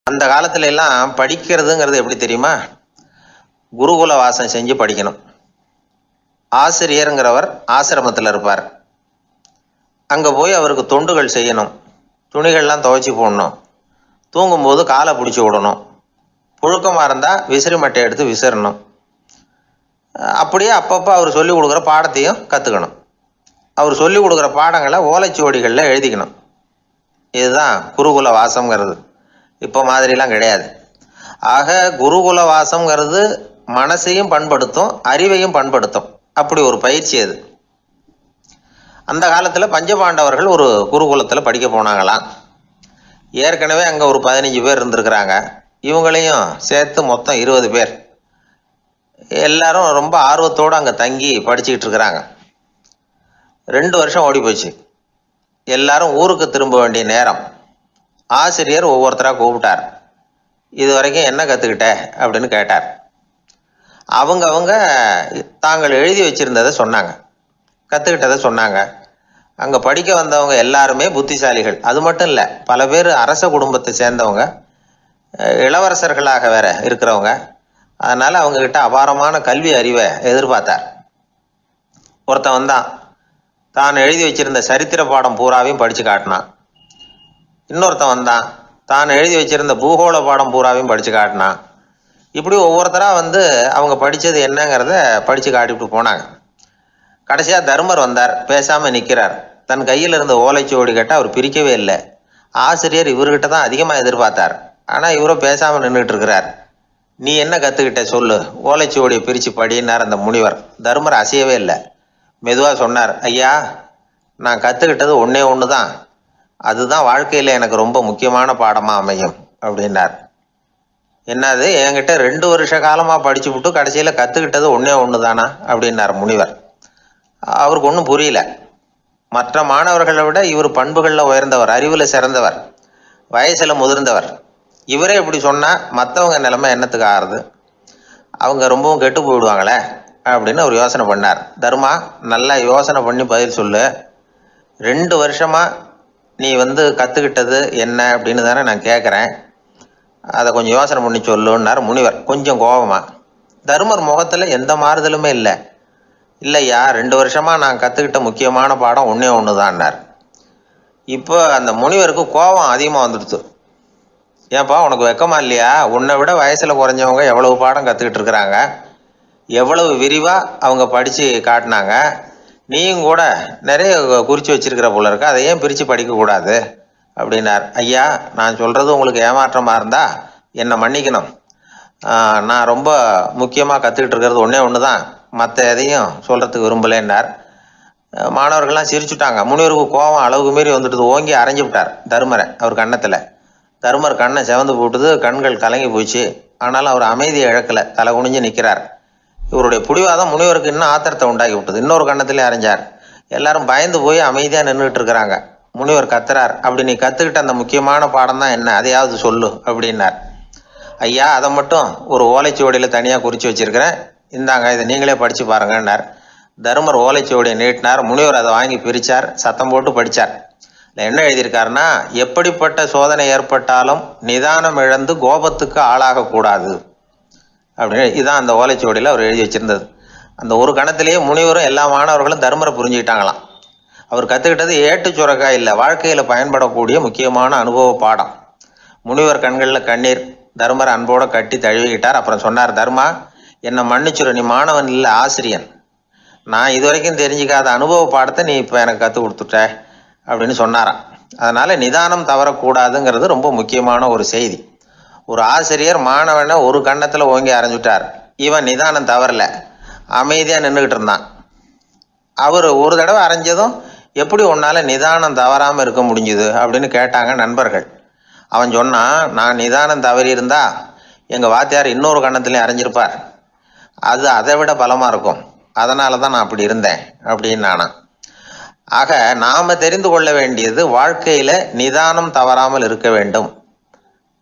அந்த காலத்துல எல்லாம் படிக்கிறதுங்கிறது எப்படி தெரியுமா? குருகுல வாசம் செஞ்சு படிக்கணும். ஆசிரியருங்கிறவர் ஆசிரமத்தில் இருப்பார். அங்கே போய் அவருக்கு தொண்டுகள் செய்யணும். துணிகள்லாம் துவைச்சி போடணும். தூங்கும்போது காலை பிடிச்சி விடணும். புழுக்கமாக இருந்தால் விசிறி மட்டை எடுத்து விசிறணும். அப்படியே அப்பப்போ அவர் சொல்லிக் கொடுக்குற பாடத்தையும் கற்றுக்கணும். அவர் சொல்லிக் கொடுக்குற பாடங்களை ஓலைச்சுவடிகளில் எழுதிக்கணும். இதுதான் குருகுல வாசம்ங்கிறது. இப்போ மாதிரிலாம் கிடையாது. ஆக குருகுல வாசம்ங்கிறது மனசையும் பண்படுத்தும், அறிவையும் பண்படுத்தும். அப்படி ஒரு பயிற்சி அது. அந்த காலத்தில் பஞ்சபாண்டவர்கள் ஒரு குருகுலத்தில் படிக்க போனாங்களாம். ஏற்கனவே அங்கே ஒரு 15 பேர் இருந்திருக்கிறாங்க. இவங்களையும் சேர்த்து மொத்தம் 20 பேர். எல்லாரும் ரொம்ப ஆர்வத்தோடு அங்கே தங்கி படிச்சுக்கிட்டு இருக்கிறாங்க. 2 வருஷம் ஓடி போச்சு. எல்லாரும் ஊருக்கு திரும்ப வேண்டிய நேரம். ஆசிரியர் ஒவ்வொருத்தராக கூப்பிட்டார். இது வரைக்கும் என்ன கற்றுக்கிட்ட அப்படின்னு கேட்டார். அவங்க தாங்கள் எழுதி வச்சிருந்ததை சொன்னாங்க, கற்றுக்கிட்டதை சொன்னாங்க. அங்கே படிக்க வந்தவங்க எல்லாருமே புத்திசாலிகள். அது மட்டும் இல்லை, பல பேர் அரச குடும்பத்தை சேர்ந்தவங்க, இளவரசர்களாக வேற இருக்கிறவங்க. அதனால் அவங்கக்கிட்ட அபாரமான கல்வி அறிவை எதிர்பார்த்தார். ஒருத்தன் வந்தான். தான் எழுதி வச்சிருந்த சரித்திர பாடம் பூராவையும் படித்து காட்டினான். இன்னொருத்தன் வந்தான். தான் எழுதி வச்சிருந்த பூகோள பாடம் பூராவையும் படித்து காட்டினான். இப்படி ஒவ்வொருத்தராக அவங்க படித்தது என்னங்கிறத படித்து காட்டிவிட்டு போனாங்க. கடைசியாக தர்மர் வந்தார். பேசாமல் நிற்கிறார். தன் கையில் இருந்த ஓலைச்சுவடி கேட்டால் அவர் பிரிக்கவே இல்லை. ஆசிரியர் இவர்கிட்ட தான் அதிகமாக எதிர்பார்த்தார். ஆனால் இவரும் பேசாமல் நின்றுட்டு இருக்கிறார். நீ என்ன கற்றுக்கிட்ட சொல்லு, ஓலைச்சுவடியை பிரித்து படினார் அந்த முனிவர். தர்மர் அசையவே இல்லை. மெதுவாக சொன்னார், ஐயா, நான் கற்றுக்கிட்டது ஒன்று தான். அதுதான் வாழ்க்கையில் எனக்கு ரொம்ப முக்கியமான பாடமாக அமையும் அப்படின்னார். என்னது, என்கிட்ட 2 வருஷ காலமாக படிச்சு விட்டு கடைசியில் கற்றுக்கிட்டது ஒன்று தானா அப்படின்னார் முனிவர். அவருக்கு ஒன்றும் புரியல. மற்ற மாணவர்களை விட இவர் பண்புகளில் உயர்ந்தவர், அறிவில் சிறந்தவர், வயசில் முதிர்ந்தவர். இவரே இப்படி சொன்னால் மற்றவங்க நிலைமை என்னத்துக்கு ஆறுது? அவங்க ரொம்பவும் கெட்டு போயிடுவாங்களே அப்படின்னு அவர் யோசனை பண்ணார். தர்மா, நல்லா யோசனை பண்ணி பதில் சொல்லு. 2 வருஷமாக நீ கற்றுக்கிட்டது என்ன அப்படின்னு தானே நான் கேட்குறேன். அதை கொஞ்சம் யோசனை பண்ணி சொல்லுன்னார் முனிவர் கொஞ்சம் கோபமாக. தர்மர் முகத்தில் எந்த மாறுதலுமே இல்லை. இல்லையா, 2 வருஷமாக நான் கற்றுக்கிட்ட முக்கியமான பாடம் ஒன்று தான்னார். இப்போ அந்த முனிவருக்கு கோபம் அதிகமாக வந்துடுச்சு. ஏன்பா, உனக்கு வெக்கமா இல்லையா? உன்னை விட வயசில் குறைஞ்சவங்க எவ்வளவு பாடம் கற்றுக்கிட்டு இருக்கிறாங்க, எவ்வளவு விரிவாக அவங்க படித்து காட்டினாங்க. நீயும் கூட நிறைய குறித்து வச்சிருக்கிற போல இருக்க, அதை ஏன் பிரித்து படிக்கக்கூடாது அப்படின்னார். ஐயா, நான் சொல்கிறது உங்களுக்கு ஏமாற்றமாக இருந்தால் என்னை மன்னிக்கணும். நான் ரொம்ப முக்கியமாக கற்றுக்கிட்டு இருக்கிறது ஒன்று தான், மற்ற எதையும் சொல்கிறதுக்கு விரும்பலைன்னார். மாணவர்கள்லாம் சிரிச்சுட்டாங்க. முனிவருக்கு கோபம் அளவுக்கு மீறி வந்துட்டு ஓங்கி அரைஞ்சு விட்டார் தர்மரை அவர் கன்னத்தில். தர்மர் கண்ணை செவந்து போட்டுது, கண்கள் கலங்கி போச்சு. ஆனாலும் அவர் அமைதியை இழக்கலை, தலை குனிஞ்சு நிற்கிறார். இவருடைய பிடிவாதம் முனிவருக்கு இன்னும் ஆத்திரத்தை உண்டாக்கி விட்டது. இன்னொரு கண்ணத்திலே அரைஞ்சார். எல்லாரும் பயந்து போய் அமைதியாக நின்றுட்டு இருக்கிறாங்க. முனிவர் கத்துறார், அப்படி நீ கற்றுக்கிட்ட அந்த முக்கியமான பாடம் தான் என்ன, அதையாவது சொல்லு அப்படின்னார். ஐயா, அதை மட்டும் ஒரு ஓலைச்சுவடியில் தனியாக குறித்து வச்சிருக்கிறேன், இந்தாங்க, இதை நீங்களே படித்து பாருங்கன்னார். தர்மர் ஓலைச்சுவடியை நீட்டினார். முனிவர் அதை வாங்கி பிரித்தார். சத்தம் போட்டு படித்தார். என்ன எழுதியிருக்காருன்னா, எப்படிப்பட்ட சோதனை ஏற்பட்டாலும் நிதானம் இழந்து கோபத்துக்கு ஆளாகக்கூடாது அப்படின்னு. இதுதான் அந்த ஓலைச்சுவடியில் அவர் எழுதி வச்சிருந்தது. அந்த ஒரு கணத்திலேயே முனிவரும் எல்லா மாணவர்களும் தர்மரை புரிஞ்சுக்கிட்டாங்களாம். அவர் கற்றுக்கிட்டது ஏட்டு சுரக்காய் இல்லை, வாழ்க்கையில் பயன்படக்கூடிய முக்கியமான அனுபவ பாடம். முனிவர் கண்களில் கண்ணீர். தர்மரை அன்போடு கட்டி தழுவிக்கிட்டார். அப்புறம் சொன்னார், தர்மா, என்னை மன்னிச்சுரு, நீ மாணவன் இல்லை, ஆசிரியன். நான் இது வரைக்கும் தெரிஞ்சிக்காத அனுபவ பாடத்தை நீ இப்போ எனக்கு கற்றுக் கொடுத்துட்ட அப்படின்னு சொன்னாராம். அதனால் நிதானம் தவறக்கூடாதுங்கிறது ரொம்ப முக்கியமான ஒரு செய்தி. ஒரு ஆசிரியர் மாணவனை ஒரு கன்னத்தில் ஓங்கி அரைஞ்சுட்டார். இவன் நிதானம் தவறல, அமைதியாக நின்றுக்கிட்டு இருந்தான். அவர் ஒரு தடவை அரைஞ்சதும் எப்படி உன்னால் நிதானம் தவறாமல் இருக்க முடிஞ்சுது அப்படின்னு கேட்டாங்க நண்பர்கள். அவன் சொன்னான், நான் நிதானம் தவறி இருந்தா எங்கள் வாத்தியார் இன்னொரு கன்னத்துலேயும் அரைஞ்சிருப்பார், அது அதை விட பலமாக இருக்கும், அதனால தான் நான் அப்படி இருந்தேன் அப்படின்னு நானான். ஆக நாம் தெரிந்து கொள்ள வேண்டியது, வாழ்க்கையில் நிதானம் தவறாமல் இருக்க வேண்டும்.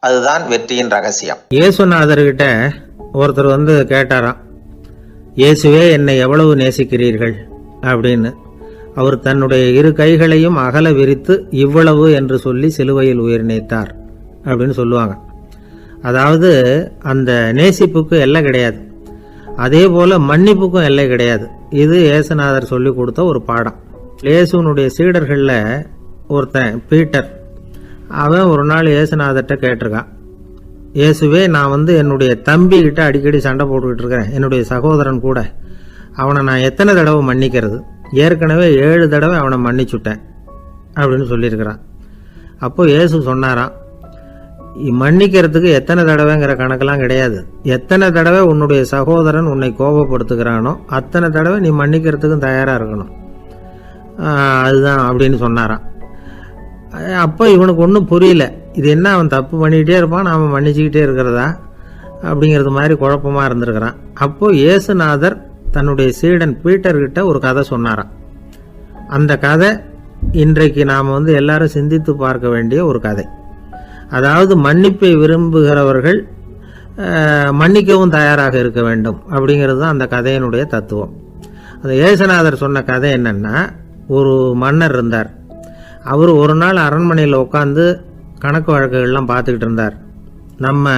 அதுதான் வெற்றியின் ரகசியம். இயேசுநாதர்கிட்ட ஒருத்தர் கேட்டாராம், இயேசுவே, என்னை எவ்வளவு நேசிக்கிறீர்கள் அப்படின்னு. அவர் தன்னுடைய 2 கைகளையும் அகல விரித்து இவ்வளவு என்று சொல்லி சிலுவையில் உயிர் நீத்தார் அப்படின்னு சொல்லுவாங்க. அதாவது அந்த நேசிப்புக்கு எல்லை கிடையாது, அதே போல மன்னிப்புக்கும் எல்லை கிடையாது. இது இயேசுநாதர் சொல்லி கொடுத்த ஒரு பாடம். இயேசுனுடைய சீடர்களில் ஒருத்தன் பீட்டர், அவன் ஒரு நாள் இயேசுநாதர்கிட்ட கேட்டிருக்கான், இயேசுவே, நான் என்னுடைய தம்பி கிட்ட அடிக்கடி சண்டை போட்டுக்கிட்டு இருக்கிறேன், என்னுடைய சகோதரன் கூட. அவனை நான் எத்தனை தடவை மன்னிக்கிறது? ஏற்கனவே 7 தடவை அவனை மன்னிச்சுட்டேன் அப்படின்னு சொல்லியிருக்கிறான். அப்போ இயேசு சொன்னாராம், மன்னிக்கிறதுக்கு எத்தனை தடவைங்கிற கணக்கெல்லாம் கிடையாது. எத்தனை தடவை உன்னுடைய சகோதரன் உன்னை கோபப்படுத்துகிறானோ அத்தனை தடவை நீ மன்னிக்கிறதுக்கும் தயாராக இருக்கணும், அதுதான் அப்படின்னு சொன்னாராம். அப்போ இவனுக்கு ஒன்றும் புரியல, இது என்ன அவன் தப்பு பண்ணிக்கிட்டே இருப்பான், நாம் மன்னிச்சுக்கிட்டே இருக்கிறதா அப்படிங்கிறது மாதிரி குழப்பமாக இருந்திருக்கிறான். அப்போது இயேசுநாதர் தன்னுடைய சீடன் பீட்டர்கிட்ட ஒரு கதை சொன்னாராம். அந்த கதை இன்றைக்கு நாம் எல்லாரும் சிந்தித்து பார்க்க வேண்டிய ஒரு கதை. அதாவது மன்னிப்பை விரும்புகிறவர்கள் மன்னிக்கவும் தயாராக இருக்க வேண்டும் அப்படிங்கிறது தான் அந்த கதையினுடைய தத்துவம். அந்த இயேசுநாதர் சொன்ன கதை என்னன்னா, ஒரு மன்னர் இருந்தார். அவர் ஒரு நாள் அரண்மனையில் உட்காந்து கணக்கு வழக்குகள்லாம் பார்த்துக்கிட்டு இருந்தார். நம்ம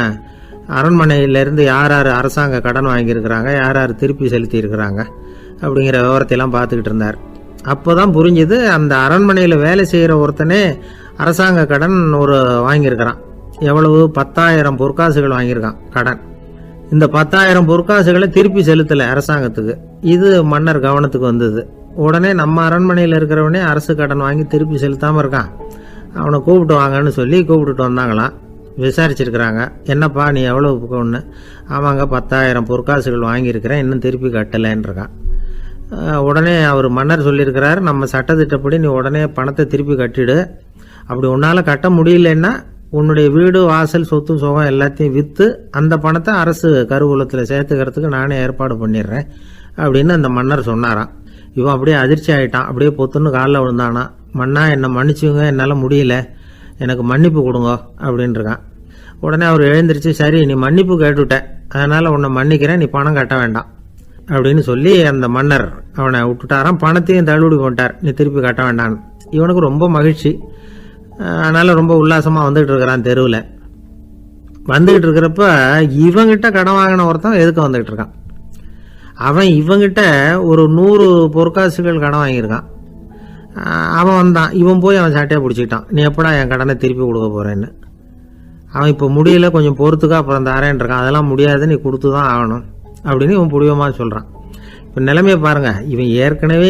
அரண்மனையிலேருந்து யார் யார் அரசாங்க கடன் வாங்கியிருக்கிறாங்க, யார் யார் திருப்பி செலுத்தி இருக்கிறாங்க அப்படிங்கிற விவரத்தையெல்லாம் பார்த்துக்கிட்டு இருந்தார். அப்போ தான் புரிஞ்சுது, அந்த அரண்மனையில் வேலை செய்கிற ஒருத்தனே அரசாங்க கடன் வாங்கியிருக்கிறான். எவ்வளவு? 10,000 பொற்காசுகள் வாங்கியிருக்கான் கடன். இந்த 10,000 பொற்காசுகளை திருப்பி செலுத்தலை அரசாங்கத்துக்கு. இது மன்னர் கவனத்துக்கு வந்தது. உடனே நம்ம அரண்மனையில் இருக்கிறவனே அரசு கடன் வாங்கி திருப்பி செலுத்தாமல் இருக்கான், அவனை கூப்பிட்டு வாங்கன்னு சொல்லி கூப்பிட்டுட்டு வந்தாங்களாம். விசாரிச்சிருக்கிறாங்க, என்னப்பா நீ எவ்வளோ ஒன்று? ஆமாங்க, 10,000 பொற்காசுகள் வாங்கியிருக்கிறேன், இன்னும் திருப்பி கட்டலைன்னு இருக்கான். உடனே அவர் மன்னர் சொல்லியிருக்கிறார், நம்ம சட்டத்திட்டப்படி நீ உடனே பணத்தை திருப்பி கட்டிடு. அப்படி உன்னால் கட்ட முடியலன்னா உன்னுடைய வீடு வாசல் சொத்து சுகம் எல்லாத்தையும் விற்று அந்த பணத்தை அரசு கருவூலத்தில் சேர்த்துக்கிறதுக்கு நானே ஏற்பாடு பண்ணிடுறேன் அப்படின்னு அந்த மன்னர் சொன்னாராம். இவன் அப்படியே அதிர்ச்சி ஆகிட்டான், அப்படியே பொத்துன்னு காலில் விழுந்தானா. மன்னா, என்னை மன்னிச்சுங்க, என்னால் முடியல, எனக்கு மன்னிப்பு கொடுங்க அப்படின்ட்டுருக்கான். உடனே அவர் எழுந்திரிச்சு, சரி நீ மன்னிப்பு கேட்டுவிட்ட, அதனால் உன்னை மன்னிக்கிறேன், நீ பணம் கட்ட வேண்டாம் அப்படின்னு சொல்லி அந்த மன்னர் அவனை விட்டுட்டாராம். பணத்தையும் தள்ளுபடி போட்டார், நீ திருப்பி கட்ட வேண்டான்னு. இவனுக்கு ரொம்ப மகிழ்ச்சி, அதனால் ரொம்ப உல்லாசமாக வந்துகிட்டு இருக்கிறான். தெருவில் வந்துக்கிட்டு இருக்கிறப்ப இவங்கிட்ட கடன் வாங்கின ஒருத்தன் எதுக்கு வந்துக்கிட்டு இருக்கான். அவன் இவங்கிட்ட ஒரு 100 பொற்காசுகள் கடன் வாங்கியிருக்கான். அவன் வந்தான், இவன் போய் அவன் சாட்டையாக பிடிச்சிக்கிட்டான், நீ எப்படா என் கடனை திருப்பி கொடுக்க போகிறேன்னு. அவன் இப்போ முடியல, கொஞ்சம் பொறுத்துக்கா, அப்புறம் தரேன் இருக்கான். அதெல்லாம் முடியாது, நீ கொடுத்து தான் ஆகணும் அப்படின்னு இவன் புடிவமாக சொல்கிறான். இப்போ நிலைமையை பாருங்கள், இவன் ஏற்கனவே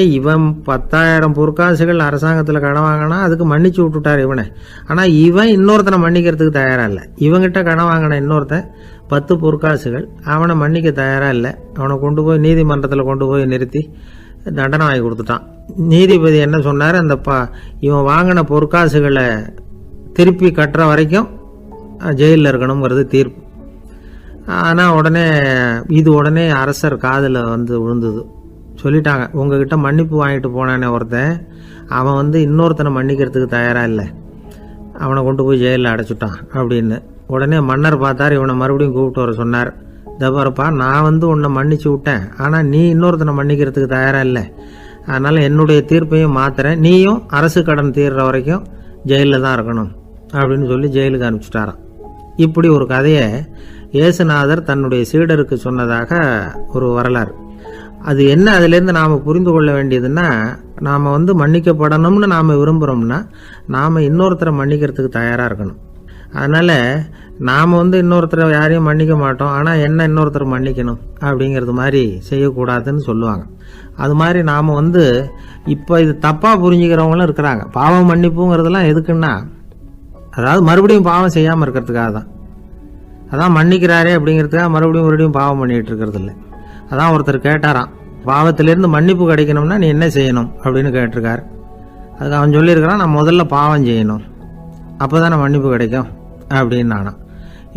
10,000 பொற்காசுகள் அரசாங்கத்தில் கடன் வாங்கினா அதுக்கு மன்னிச்சு விட்டுட்டார் இவனை. ஆனால் இவன் இன்னொருத்தனை மன்னிக்கிறதுக்கு தயாராக இல்லை. இவங்கிட்ட கடன் வாங்கின இன்னொருத்தன் 10 பொற்காசுகள், அவனை மன்னிக்க தயாராக இல்லை. அவனை கொண்டு போய் நீதிமன்றத்தில் கொண்டு போய் நிறுத்தி தண்டனை வாங்கி கொடுத்துட்டான். நீதிபதி என்ன சொன்னார், அந்த இவன் வாங்கின பொற்காசுகளை திருப்பி கட்டுற வரைக்கும் ஜெயிலில் இருக்கணுங்கிறது தீர்ப்பு. ஆனால் உடனே அரசர் காதில் விழுந்தது. சொல்லிட்டாங்க, உங்ககிட்ட மன்னிப்பு வாங்கிட்டு போனானே ஒருத்தன், அவன் இன்னொருத்தனை மன்னிக்கிறதுக்கு தயாராக இல்லை, அவனை கொண்டு போய் ஜெயிலில் அடைச்சிட்டான் அப்படின்னு. உடனே மன்னர் பார்த்தார், இவனை மறுபடியும் கூப்பிட்டு வர சொன்னார். தபாரப்பா, நான் உன்னை மன்னிச்சு விட்டேன், ஆனால் நீ இன்னொருத்தனை மன்னிக்கிறதுக்கு தயாராக இல்லை, அதனால் என்னுடைய தீர்ப்பையும் மாத்துறேன், நீயும் அரசு கடன் தீர்ற வரைக்கும் ஜெயிலில் தான் இருக்கணும் அப்படின்னு சொல்லி ஜெயிலுக்கு அனுப்பிச்சிட்டாராம். இப்படி ஒரு கதையை இயேசுநாதர் தன்னுடைய சீடருக்கு சொன்னதாக ஒரு வரலாறு. அது என்ன, அதுலேருந்து நாம் புரிந்து கொள்ள வேண்டியதுன்னா, நாம் மன்னிக்கப்படணும்னு நாம் விரும்புகிறோம்னா நாம் இன்னொருத்தரை மன்னிக்கிறதுக்கு தயாராக இருக்கணும். அதனால் நாம் இன்னொருத்தரை யாரையும் மன்னிக்க மாட்டோம், ஆனால் என்ன இன்னொருத்தரை மன்னிக்கணும் அப்படிங்கிறது மாதிரி செய்யக்கூடாதுன்னு சொல்லுவாங்க. அது மாதிரி நாம் இப்போ இது தப்பாக புரிஞ்சுக்கிறவங்களும் இருக்கிறாங்க. பாவம் மன்னிப்புங்கிறதுலாம் எதுக்குன்னா, அதாவது மறுபடியும் பாவம் செய்யாமல் இருக்கிறதுக்காக தான். அதான் மன்னிக்கிறாரே அப்படிங்கிறதுக்காக மறுபடியும் பாவம் பண்ணிகிட்டு இருக்கிறது இல்லை. அதான் ஒருத்தர் கேட்டாராம், பாவத்திலேருந்து மன்னிப்பு கிடைக்கணும்னா நீ என்ன செய்யணும் அப்படின்னு கேட்டிருக்கார். அதுக்கு அவன் சொல்லியிருக்கிறான், நான் முதல்ல பாவம் செய்யணும், அப்போ தானே மன்னிப்பு கிடைக்கும் அப்படின்னு நானும்.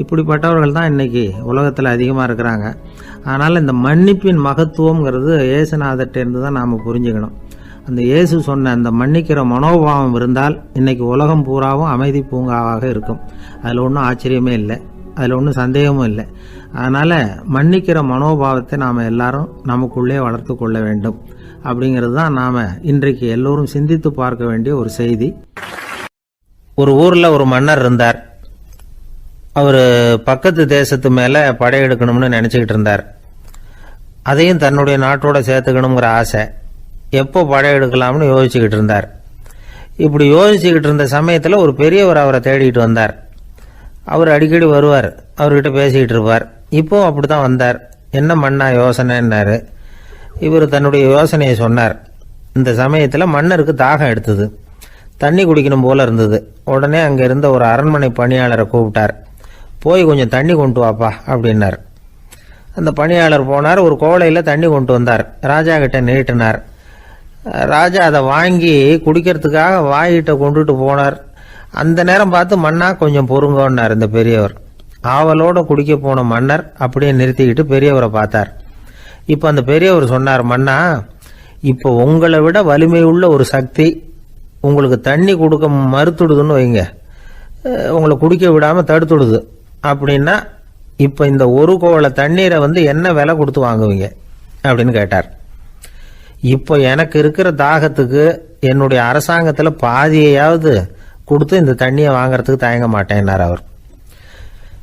இப்படிப்பட்டவர்கள் தான் இன்றைக்கி உலகத்தில் அதிகமாக இருக்கிறாங்க. அதனால் இந்த மன்னிப்பின் மகத்துவங்கிறது இயேசுநாதர்கிட்டேருந்து தான் நாம் புரிஞ்சுக்கணும். அந்த இயேசு சொன்ன அந்த மன்னிக்கிற மனோபாவம் இருந்தால் இன்றைக்கி உலகம் பூராவும் அமைதி பூங்காவாக இருக்கும். அதில் ஒன்றும் ஆச்சரியமே இல்லை, அதில் ஒன்றும் சந்தேகமும் இல்லை. அதனால் மன்னிக்கிற மனோபாவத்தை நாம் எல்லாரும் நமக்குள்ளே வளர்த்து கொள்ள வேண்டும் அப்படிங்கிறது தான் நாம் இன்றைக்கு எல்லோரும் சிந்தித்து பார்க்க வேண்டிய ஒரு செய்தி. ஒரு ஊரில் ஒரு மன்னர் இருந்தார். அவர் பக்கத்து தேசத்து மேலே படையெடுக்கணும்னு நினச்சிக்கிட்டு இருந்தார். அதையும் தன்னுடைய நாட்டோட சேர்த்துக்கணுங்கிற ஆசை. எப்போ படையெடுக்கலாம்னு யோசிச்சுக்கிட்டு இருந்தார். இப்படி யோசிச்சுக்கிட்டு இருந்த சமயத்தில் ஒரு பெரியவர் அவரை தேடிட்டு வந்தார். அவர் அடிக்கடி வருவார், அவர்கிட்ட பேசிக்கிட்டு இருப்பார். இப்போ அப்படி தான் வந்தார். என்ன மன்னா யோசனைன்னாரு. இவர் தன்னுடைய யோசனையை சொன்னார். இந்த சமயத்தில் மன்னருக்கு தாகம் எடுத்தது, தண்ணி குடிக்கணும் போல இருந்தது. உடனே அங்கே இருந்த ஒரு அரண்மனை பணியாளரை கூப்பிட்டார். போய் கொஞ்சம் தண்ணி கொண்டு வாப்பா அப்படின்னார். அந்த பணியாளர் போனார், ஒரு கோலையில் தண்ணி கொண்டு வந்தார். ராஜா கிட்ட நீட்டினார். ராஜா அதை வாங்கி குடிக்கிறதுக்காக வாயிட்ட கொண்டுட்டு போனார். அந்த நேரம் பார்த்து மன்னா கொஞ்சம் பொறுங்கன்னார் இந்த பெரியவர். ஆவலோட குடிக்க போன மன்னர் அப்படியே நிறுத்திக்கிட்டு பெரியவரை பார்த்தார். இப்போ அந்த பெரியவர் சொன்னார், மன்னா, இப்போ உங்களை விட வலிமை உள்ள ஒரு சக்தி உங்களுக்கு தண்ணி கொடுக்க மறுத்துடுதுன்னு வைங்க, உங்களை குடிக்க விடாமல் தடுத்துடுது அப்படின்னா, இப்போ இந்த ஒரு கோவள தண்ணீரை என்ன விலை கொடுத்து வாங்குவீங்க அப்படின்னு கேட்டார். இப்போ எனக்கு இருக்கிற தாகத்துக்கு என்னுடைய அரசாங்கத்தில் பாதியையாவது கொடுத்து இந்த தண்ணியை வாங்கறதுக்கு தயங்க மாட்டேன்னார் அவர்.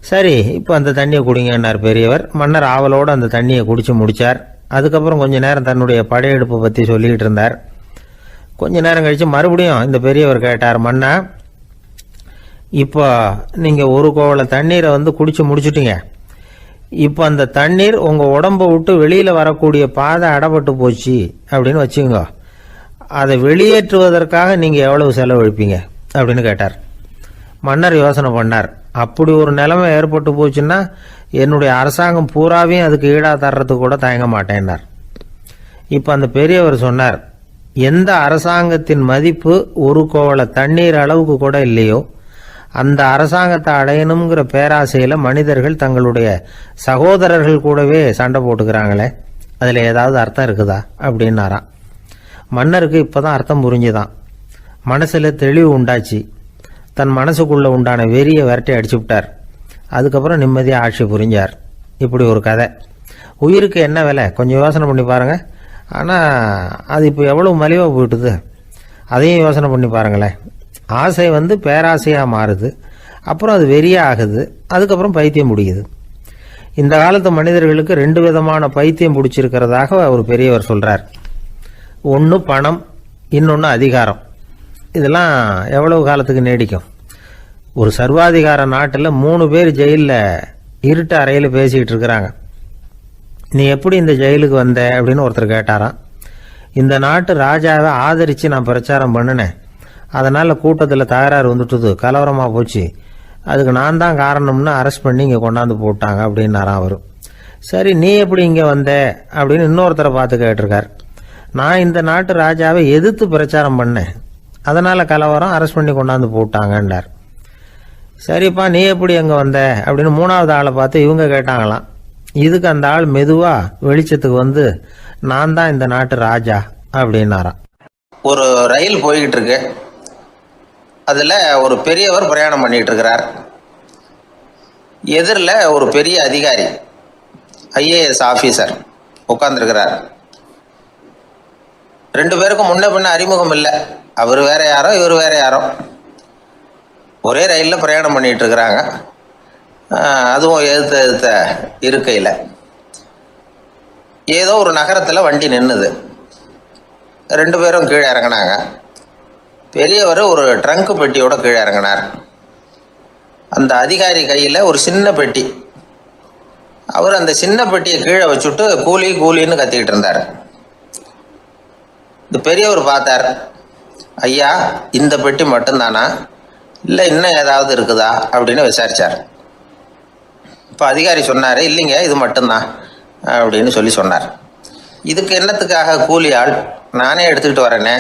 சரி, இப்போ அந்த தண்ணியை குடிங்கன்னார் பெரியவர். மன்னர் ஆவலோடு அந்த தண்ணியை குடிச்சு முடிச்சார். அதுக்கப்புறம் கொஞ்ச நேரம் தன்னுடைய படையெடுப்பை பற்றி சொல்லிக்கிட்டு இருந்தார். கொஞ்ச நேரம் கழித்து மறுபடியும் இந்த பெரியவர் கேட்டார், மன்னா, இப்போ நீங்கள் ஒரு கோவள தண்ணீரை குடிச்சு முடிச்சுட்டீங்க. இப்போ அந்த தண்ணீர் உங்கள் உடம்பை விட்டு வெளியில் வரக்கூடிய பாதை அடப்பட்டு போச்சு அப்படின்னு வச்சுங்க, அதை வெளியேற்றுவதற்காக நீங்கள் எவ்வளவு செலவழிப்பீங்க அப்படின்னு கேட்டார். மன்னர் யோசனை பண்ணார். அப்படி ஒரு நிலைமை ஏற்பட்டு போச்சுன்னா என்னுடைய அரசாங்கம் பூராவையும் அதுக்கு ஈடாக தர்றதுக்கு கூட தயங்க மாட்டேன்னார். இப்போ அந்த பெரியவர் சொன்னார், எந்த அரசாங்கத்தின் மதிப்பு ஒரு கோவள தண்ணீர் அளவுக்கு கூட இல்லையோ அந்த அரசாங்கத்தை அடையணுங்கிற பேராசையில் மனிதர்கள் தங்களுடைய சகோதரர்கள் கூடவே சண்டை போட்டுக்கிறாங்களே, அதில் ஏதாவது அர்த்தம் இருக்குதா அப்படின்னாராம். மன்னருக்கு இப்போதான் அர்த்தம் புரிஞ்சுதான். மனசில் தெளிவு உண்டாச்சு. தன் மனசுக்குள்ளே உண்டான வெறியை விரட்டி அடிச்சு விட்டார். அதுக்கப்புறம் நிம்மதியாக ஆட்சி புரிஞ்சார். இப்படி ஒரு கதை. உயிருக்கு என்ன விலை கொஞ்சம் யோசனை பண்ணி பாருங்கள். ஆனால் அது இப்போ எவ்வளோ மலிவாக போயிட்டுது, அதையும் யோசனை பண்ணி பாருங்களேன். ஆசை பேராசையாக மாறுது, அப்புறம் அது வெறியாக ஆகுது, அதுக்கப்புறம் பைத்தியம் பிடிக்குது. இந்த காலத்து மனிதர்களுக்கு 2 விதமான பைத்தியம் பிடிச்சிருக்கிறதாக ஒரு பெரியவர் சொல்கிறார். ஒன்று பணம், இன்னொன்று அதிகாரம். இதெல்லாம் எவ்வளவு காலத்துக்கு நீடிக்கும்? ஒரு சர்வாதிகார நாட்டில் 3 பேர் ஜெயிலில் இருட்டு அறையில் பேசிக்கிட்டு இருக்கிறாங்க. நீ எப்படி இந்த ஜெயிலுக்கு வந்த அப்படின்னு ஒருத்தர் கேட்டாராம். இந்த நாட்டு ராஜாவை ஆதரித்து நான் பிரச்சாரம் பண்ணினேன், அதனால் கூட்டத்தில் தகராறு வந்துட்டுது, கலவரமாக போச்சு, அதுக்கு நான் தான் காரணம்னு அரெஸ்ட் பண்ணி இங்கே கொண்டாந்து போட்டாங்க அப்படின்னாராம் அவர். சரி, நீ எப்படி இங்கே வந்த அப்படின்னு இன்னொருத்தரை பார்த்து கேட்டிருக்கார். நான் இந்த நாட்டு ராஜாவை எதிர்த்து பிரச்சாரம் பண்ணேன், அதனால் கலவரம், அரெஸ்ட் பண்ணி கொண்டாந்து போட்டாங்கன்னார். சரிப்பா, நீ எப்படி அங்கே வந்த அப்படின்னு 3வது ஆளை பார்த்து இவங்க கேட்டாங்களாம். இதுக்கு அந்த ஆள் மெதுவாக வெளிச்சத்துக்கு நான் தான் இந்த நாட்டு ராஜா அப்படின்னாராம். ஒரு ரயில் போய்கிட்டு இருக்கு. அதில் ஒரு பெரியவர் பிரயாணம் பண்ணிகிட்டு இருக்கிறார். எதிரில் ஒரு பெரிய அதிகாரி, ஐஏஎஸ் ஆஃபீஸர் உட்காந்துருக்கிறார். 2 பேருக்கும் முன்ன பின்ன அறிமுகம் இல்லை. அவர் வேற யாரோ, இவர் வேற யாரோ. ஒரே ரயிலில் பிரயாணம் பண்ணிகிட்டு இருக்கிறாங்க. அதுவும் எதிர்த்த இருக்கையில். ஏதோ ஒரு நகரத்தில் வண்டி நின்றுது. 2 பேரும் கீழே இறங்கினாங்க. பெரியவர் ஒரு ட்ரங்க் பெட்டியோட கீழே இறங்கினார். அந்த அதிகாரி கையில் ஒரு சின்ன பெட்டி. அவர் அந்த சின்ன பெட்டியை கீழே வச்சுட்டு கூலி கூலின்னு கத்திக்கிட்டு இருந்தார். இந்த பெரியவர் பார்த்தார். ஐயா, இந்த பெட்டி மட்டும்தானா, இல்லை இன்னும் ஏதாவது இருக்குதா அப்படின்னு விசாரித்தார். இப்போ அதிகாரி சொன்னார், இல்லைங்க, இது மட்டும்தான் அப்படின்னு சொன்னார். இதுக்கு என்னத்துக்காக கூலி ஆள், நானே எடுத்துக்கிட்டு வரேனே,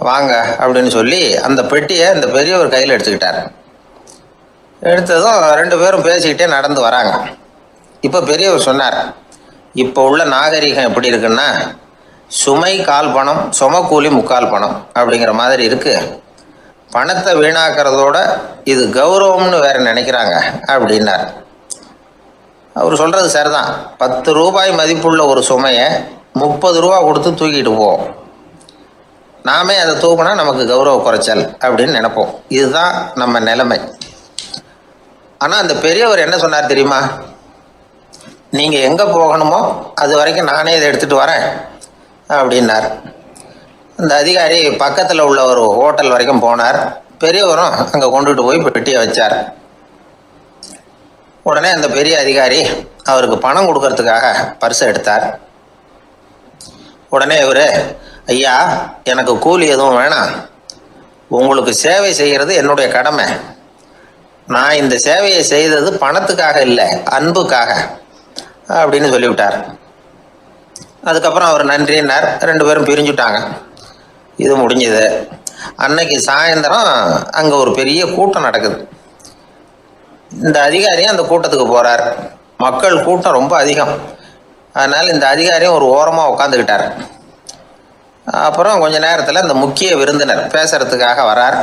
வாங்க அப்படின்னு சொல்லி அந்த பெட்டியை இந்த பெரியவர் கையில் எடுத்துக்கிட்டார். எடுத்ததும் 2 பேரும் பேசிக்கிட்டே நடந்து வராங்க. இப்போ பெரியவர் சொன்னார், இப்போ உள்ள நாகரிகம் எப்படி இருக்குன்னா, சுமை கால் பணம், சுமக்கூலி முக்கால் பணம் அப்படிங்கிற மாதிரி இருக்கு. பணத்தை வீணாக்கிறதோட இது கௌரவம்னு வேற நினைக்கிறாங்க அப்படின்னார். அவர் சொல்கிறது சரிதான். 10 ரூபாய் மதிப்புள்ள ஒரு சுமையை 30 ரூபா கொடுத்து தூக்கிட்டு போவோம். நாமே அதை தூக்கினா நமக்கு கௌரவ குறைச்சல் அப்படின்னு நினைப்போம். இதுதான் நம்ம நிலைமை. ஆனால் அந்த பெரியவர் என்ன சொன்னார் தெரியுமா? நீங்கள் எங்கே போகணுமோ அது வரைக்கும் நானே இதை எடுத்துகிட்டு வரேன் அப்படின்னார். அந்த அதிகாரி பக்கத்தில் உள்ள ஒரு ஹோட்டல் வரைக்கும் போனார். பெரியவரும் அங்கே கொண்டுட்டு போய் பெட்டியை வச்சார். உடனே அந்த பெரிய அதிகாரி அவருக்கு பணம் கொடுக்கறதுக்காக பர்ஸை எடுத்தார். உடனே இவர், ஐயா, எனக்கு கூலி எதுவும் வேணாம், உங்களுக்கு சேவை செய்கிறது என்னுடைய கடமை. நான் இந்த சேவையை செய்தது பணத்துக்காக இல்லை, அன்புக்காக அப்படின்னு சொல்லிவிட்டார். அதுக்கப்புறம் அவர் நன்றினார். 2 பேரும் பிரிஞ்சுட்டாங்க. இது முடிஞ்சது. அன்னைக்கு சாயந்தரம் அங்கே ஒரு பெரிய கூட்டம் நடக்குது. இந்த அதிகாரியும் அந்த கூட்டத்துக்கு போகிறார். மக்கள் கூட்டம் ரொம்ப அதிகம். அதனால் இந்த அதிகாரியும் ஒரு ஓரமாக உட்காந்துக்கிட்டார். அப்புறம் கொஞ்ச நேரத்தில் இந்த முக்கிய விருந்தினர் பேசுறதுக்காக வரார்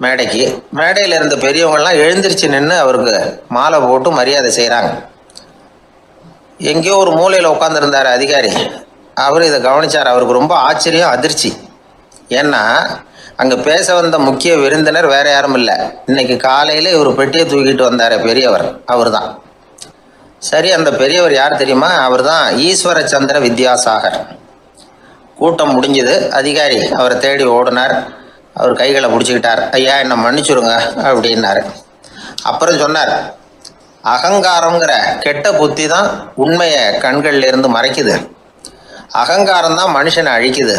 மேடைக்கு. மேடையில் இருந்த பெரியவங்கள்லாம் எழுந்திரிச்சு நின்று அவருக்கு மாலை போட்டு மரியாதை செய்கிறாங்க. எங்கேயோ ஒரு மூலையில் உட்காந்துருந்தார் அதிகாரி. அவர் இதை கவனித்தார். அவருக்கு ரொம்ப ஆச்சரியம், அதிர்ச்சி. ஏன்னா அங்கே பேச வந்த முக்கிய விருந்தினர் வேற யாரும் இல்லை, இன்னைக்கு காலையில் இவர் பெட்டியை தூக்கிட்டு வந்தார் பெரியவர், அவர் தான். சரி, அந்த பெரியவர் யார் தெரியுமா? அவர் தான் ஈஸ்வர சந்திர வித்யாசாகர். கூட்டம் முடிஞ்சது. அதிகாரி அவரை தேடி ஓடினார். அவர் கைகளை பிடிச்சிக்கிட்டார். ஐயா, என்னை மன்னிச்சுருங்க அப்படின்னாரு. அப்புறம் சொன்னார், அகங்காரங்கிற கெட்ட புத்தி தான் உண்மையை கண்கள்ல இருந்து மறைக்குது. அகங்காரம் தான் மனுஷனை அழிக்குது.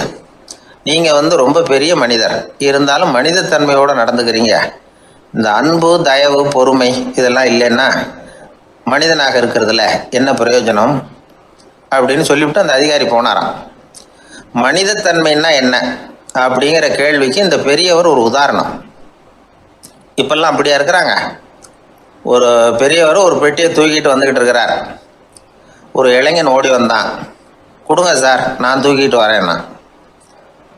நீங்கள் ரொம்ப பெரிய மனிதர், இருந்தாலும் மனிதத்தன்மையோடு நடந்துக்கிறீங்க. இந்த அன்பு, தயவு, பொறுமை இதெல்லாம் இல்லைன்னா மனிதனாக இருக்கிறதுல என்ன பிரயோஜனம் அப்படின்னு சொல்லிவிட்டு அந்த அதிகாரி போனாராம். மனிதத்தன்மைன்னா என்ன அப்படிங்கிற கேள்விக்கு இந்த பெரியவர் ஒரு உதாரணம். இப்பெல்லாம் அப்படியா இருக்கிறாங்க? ஒரு பெரியவர் ஒரு பெட்டியை தூக்கிட்டு வந்துக்கிட்டு இருக்கிறார். ஒரு இளைஞன் ஓடி வந்தான். கொடுங்க சார், நான் தூக்கிட்டு வரேன்னா.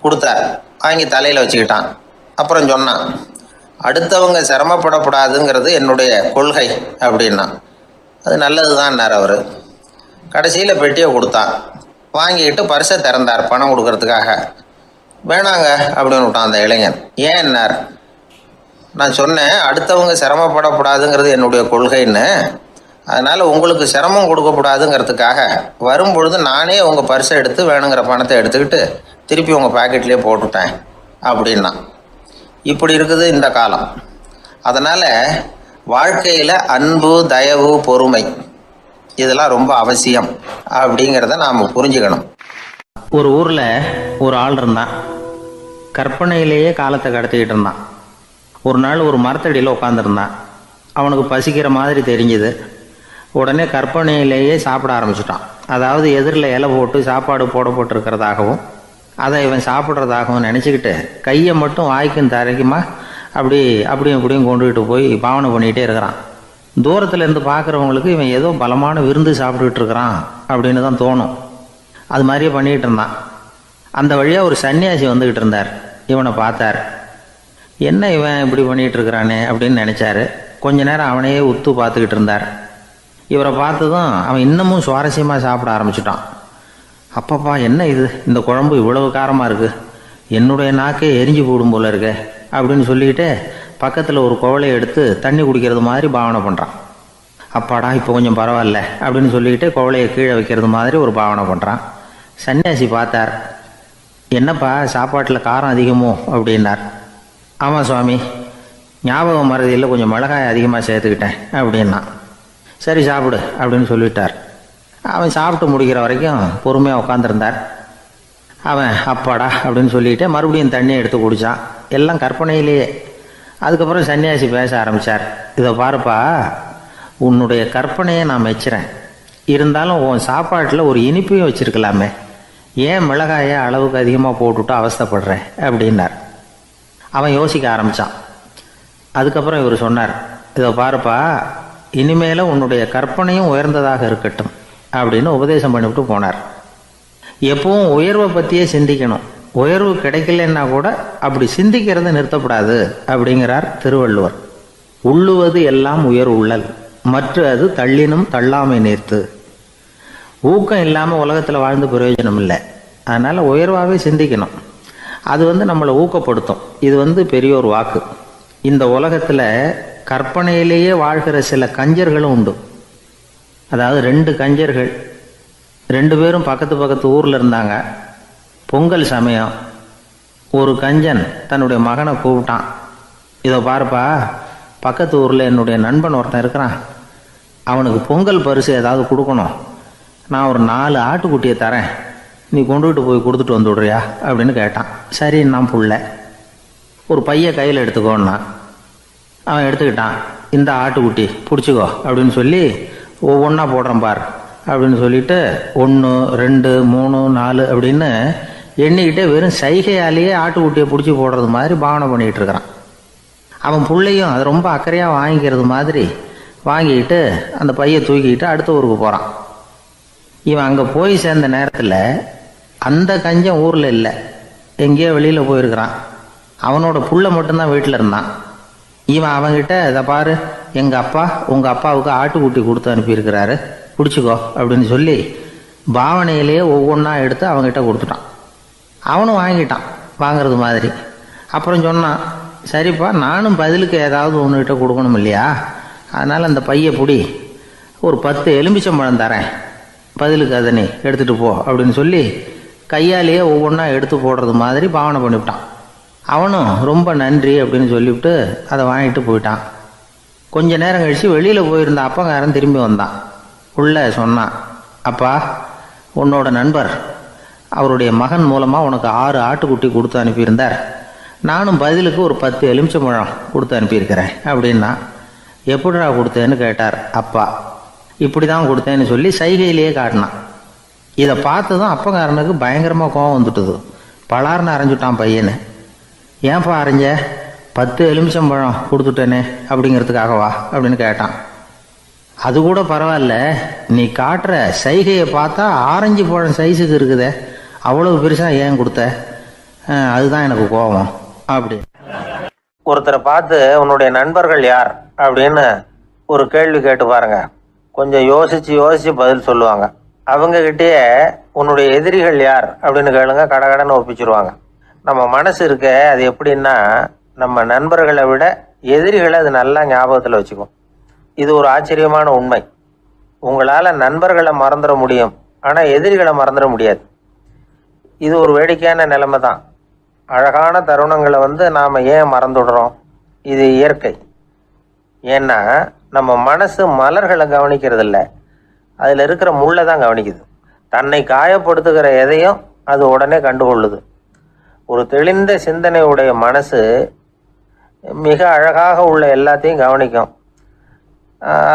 கொடுத்தார். வாங்கி தலையில் வச்சுக்கிட்டான். அப்புறம் சொன்னான், அடுத்தவங்க சிரமப்படக்கூடாதுங்கிறது என்னுடைய கொள்கை அப்படின்னா. அது நல்லது தான்னார் அவர். கடைசியில் பெட்டியை கொடுத்தான். வாங்கிக்கிட்டு பர்ஸை திறந்தார் பணம் கொடுக்கறதுக்காக. வேணாங்க அப்படின்னு விட்டான் அந்த இளைஞன். ஏன்னார், நான் சொன்னேன் அடுத்தவங்க சிரமப்படக்கூடாதுங்கிறது என்னுடைய கொள்கைன்னு. அதனால் உங்களுக்கு சிரமம் கொடுக்கக்கூடாதுங்கிறதுக்காக வரும்பொழுது நானே உங்கள் பர்ஸை எடுத்து வேணுங்கிற பணத்தை எடுத்துக்கிட்டு திருப்பி உங்கள் பாக்கெட்லேயே போட்டுட்டேன் அப்படின்னா. இப்படி இருக்குது இந்த காலம். அதனால் வாழ்க்கையில் அன்பு, தயவு, பொறுமை இதெல்லாம் ரொம்ப அவசியம் அப்படிங்கிறத நாம் புரிஞ்சுக்கணும். ஒரு ஊரில் ஒரு ஆள் இருந்தான். கற்பனையிலேயே காலத்தை கடத்திக்கிட்டு இருந்தான். ஒரு நாள் ஒரு மரத்தடியில் உட்காந்துருந்தான். அவனுக்கு பசிக்கிற மாதிரி தெரிஞ்சுது. உடனே கற்பனையிலேயே சாப்பிட ஆரம்பிச்சிட்டான். அதாவது எதிரில் இலை போட்டு சாப்பாடு போடப்பட்டிருக்கிறதாகவும் அதை இவன் சாப்பிட்றதாகவும் நினச்சிக்கிட்டு கையை மட்டும் வாய்க்கும் தரைக்குமா அப்படியும் இப்படியும் கொண்டுகிட்டு போய் பாவனை பண்ணிக்கிட்டே இருக்கிறான். தூரத்தில் இருந்து பார்க்குறவங்களுக்கு இவன் ஏதோ பலமான விருந்து சாப்பிட்டுக்கிட்டு இருக்கிறான் அப்படின்னு தான் தோணும். அது மாதிரியே பண்ணிக்கிட்டு இருந்தான். அந்த வழியாக ஒரு சன்னியாசி வந்துக்கிட்டு இருந்தார். இவனை பார்த்தார். என்ன இவன் இப்படி பண்ணிகிட்டு இருக்கிறானே அப்படின்னு நினச்சாரு. கொஞ்ச நேரம் அவனையே உத்து பார்த்துக்கிட்டு இருந்தார். இவரை பார்த்ததும் அவன் இன்னமும் சுவாரஸ்யமாக சாப்பிட ஆரம்பிச்சிட்டான். அப்பப்பா, என்ன இது, இந்த குழம்பு இவ்வளவு காரமாக இருக்குது, என்னுடைய நாக்கே எரிஞ்சு போடும் போல இருக்கு அப்படின்னு சொல்லிக்கிட்டு பக்கத்தில் ஒரு குவளையை எடுத்து தண்ணி குடிக்கிறது மாதிரி பாவனை பண்ணுறான். அப்பாடா, இப்போ கொஞ்சம் பரவாயில்ல அப்படின்னு சொல்லிக்கிட்டு குவளையை கீழே வைக்கிறது மாதிரி ஒரு பாவனை பண்ணுறான். சன்னியாசி பார்த்தார். என்னப்பா, சாப்பாட்டில் காரம் அதிகமோ அப்படின்னார். ஆமாம் சுவாமி, ஞாபகம் மறதியில் கொஞ்சம் மிளகாய் அதிகமாக சேர்த்துக்கிட்டேன் அப்படின்னா. சரி சாப்பிடு அப்படின்னு சொல்லிவிட்டார். அவன் சாப்பிட்டு முடிக்கிற வரைக்கும் பொறுமையாக உட்காந்துருந்தார். அவன் அப்பாடா அப்படின்னு சொல்லிட்டு மறுபடியும் தண்ணியை எடுத்து குடித்தான். எல்லாம் கற்பனையிலேயே. அதுக்கப்புறம் சன்னியாசி பேச ஆரம்பித்தார். இதை பாருப்பா, உன்னுடைய கற்பனையை நான் மெச்சுறேன். இருந்தாலும் உன் சாப்பாட்டில் ஒரு இனிப்பையும் வச்சுருக்கலாமே, ஏன் மிளகாயை அளவுக்கு அதிகமாக போட்டுவிட்டு அவஸ்தைப்படுறேன் அப்படின்னார். அவன் யோசிக்க ஆரம்பித்தான். அதுக்கப்புறம் இவர் சொன்னார், இதை பாருப்பா, இனிமேலும் உன்னுடைய கற்பனையும் உயர்ந்ததாக இருக்கட்டும் அப்படின்னு உபதேசம் பண்ணிவிட்டு போனார். எப்பவும் உயர்வை பற்றியே சிந்திக்கணும். உயர்வு கிடைக்கலன்னா கூட அப்படி சிந்திக்கிறத நிறுத்தப்படாது அப்படிங்கிறார் திருவள்ளுவர். உள்ளுவது எல்லாம் உயர் உள்ளல், மற்ற அது தள்ளினும் தள்ளாமை நேர்த்து. ஊக்கம் இல்லாமல் உலகத்தில் வாழ்ந்து பிரயோஜனம் இல்லை. அதனால் உயர்வாகவே சிந்திக்கணும். அது நம்மளை ஊக்கப்படுத்தும். இது பெரியோர் வாக்கு. இந்த உலகத்தில் கற்பனையிலேயே வாழ்கிற சில கஞ்சர்களும் உண்டு. அதாவது 2 கஞ்சர்கள் 2 பேரும் பக்கத்து பக்கத்து ஊரில் இருந்தாங்க. பொங்கல் சமயம் ஒரு கஞ்சன் தன்னுடைய மகனை கூப்பிட்டான். இதோ பாருப்பா, பக்கத்து ஊரில் என்னுடைய நண்பன் ஒருத்தன் இருக்கிறான், அவனுக்கு பொங்கல் பரிசு ஏதாவது கொடுக்கணும், நான் ஒரு 4 ஆட்டுக்குட்டியை தரேன், நீ கொண்டுகிட்டு போய் கொடுத்துட்டு வந்து விடுறியா அப்படின்னு கேட்டான். சரி, நான் புள்ள ஒரு பைய கையில் எடுத்துக்கோன்னா அவன் எடுத்துக்கிட்டான். இந்த ஆட்டுக்குட்டி பிடிச்சிக்கோ அப்படின்னு சொல்லி ஒவ்வொன்றா போடுறேன் பார் அப்படின்னு சொல்லிட்டு 1 2 3 4 அப்படின்னு எண்ணிக்கிட்டே வெறும் சைகையாலேயே ஆட்டுக்குட்டியை பிடிச்சி போடுறது மாதிரி பாவனை பண்ணிகிட்டு இருக்கிறான். அவன் பிள்ளையும் அது ரொம்ப அக்கறையாக வாங்கிக்கிறது மாதிரி வாங்கிக்கிட்டு அந்த பையை தூக்கிக்கிட்டு அடுத்த ஊருக்கு போகிறான். இவன் அங்கே போய் சேர்ந்த நேரத்தில் அந்த கஞ்சன் ஊரில் இல்லை, எங்கேயோ வெளியில் போயிருக்கிறான். அவனோட புள்ள மட்டும்தான் வீட்டில் இருந்தான். இவன் அவன்கிட்ட, இதை பாரு, எங்கள் அப்பா உங்கள் அப்பாவுக்கு ஆட்டுக்குட்டி கொடுத்து அனுப்பியிருக்கிறாரு, பிடிச்சிக்கோ அப்படின்னு சொல்லி பாவனையிலேயே ஒவ்வொன்றா எடுத்து அவங்ககிட்ட கொடுத்துட்டான். அவனும் வாங்கிட்டான் வாங்கிறது மாதிரி. அப்புறம் சொன்னான், சரிப்பா, நானும் பதிலுக்கு ஏதாவது ஒன்றுகிட்ட கொடுக்கணும் இல்லையா, அதனால் அந்த பையை பிடி, ஒரு 10 எலுமிச்சம்பழம் தரேன், பதிலுக்கு அதை நீ எடுத்துகிட்டு போ அப்படின்னு சொல்லி கையாலேயே ஒவ்வொன்றா எடுத்து போடுறது மாதிரி பாவனை பண்ணிவிட்டான். அவனும் ரொம்ப நன்றி அப்படின்னு சொல்லிவிட்டு அதை வாங்கிட்டு போயிட்டான். கொஞ்ச நேரம் கழித்து வெளியில் போயிருந்த அப்பங்காரன் திரும்பி வந்தான். உள்ள சொன்னான், அப்பா, உன்னோட நண்பர் அவருடைய மகன் மூலமாக உனக்கு 6 ஆட்டுக்குட்டி கொடுத்து அனுப்பியிருந்தார், நானும் பதிலுக்கு ஒரு 10 எலுமிச்சம்பழம் கொடுத்து அனுப்பியிருக்கிறேன் அப்படின்னா. எப்படிடா கொடுத்தேன்னு கேட்டார் அப்பா. இப்படி தான் கொடுத்தேன்னு சொல்லி சைகையிலேயே காட்டினான். இதை பார்த்ததும் அப்பங்காரனுக்கு பயங்கரமாக கோவம் வந்துட்டுது. பலார்னு அரைஞ்சுட்டான் பையனை. ஏன்ப்பா அரைஞ்ச? 10 எலுமிச்சம்பழம் கொடுத்துட்டேனே அப்படிங்கிறதுக்காகவா அப்படின்னு கேட்டான். அது கூட பரவாயில்ல, நீ காட்டுற சைகையை பார்த்தா ஆரஞ்சு பழம் சைஸுக்கு இருக்குதே, அவ்வளவு பெருசாக ஏன் கொடுத்த? அதுதான் எனக்கு கோபம் அப்படி. ஒருத்தரை பார்த்து உன்னுடைய நண்பர்கள் யார் அப்படின்னு ஒரு கேள்வி கேட்டு பாருங்க, கொஞ்சம் யோசிச்சு பதில் சொல்லுவாங்க. அவங்க கிட்டேயே உன்னுடைய எதிரிகள் யார் அப்படின்னு கேளுங்க, கடகடன்னு ஒப்பிச்சிருவாங்க. நம்ம மனசு இருக்க, அது எப்படின்னா, நம்ம நண்பர்களை விட எதிரிகளை அது நல்லா ஞாபகத்தில் வச்சுக்கும். இது ஒரு ஆச்சரியமான உண்மை. உங்களால் நண்பர்களை மறந்துட முடியும், ஆனால் எதிரிகளை மறந்துட முடியாது. இது ஒரு வேடிக்கையான நிலைமை தான். அழகான தருணங்களை நாம் ஏன் மறந்துடுறோம்? இது இயற்கை. ஏன்னா நம்ம மனசு மலர்களை கவனிக்கிறது இல்லை, அதில் இருக்கிற முள்ளை தான் கவனிக்குது. தன்னை காயப்படுத்துகிற எதையும் அது உடனே கண்டுகொள்ளுது. ஒரு தெளிந்த சிந்தனையுடைய மனசு மிக அழகாக உள்ள எல்லாத்தையும் கவனிக்கும்.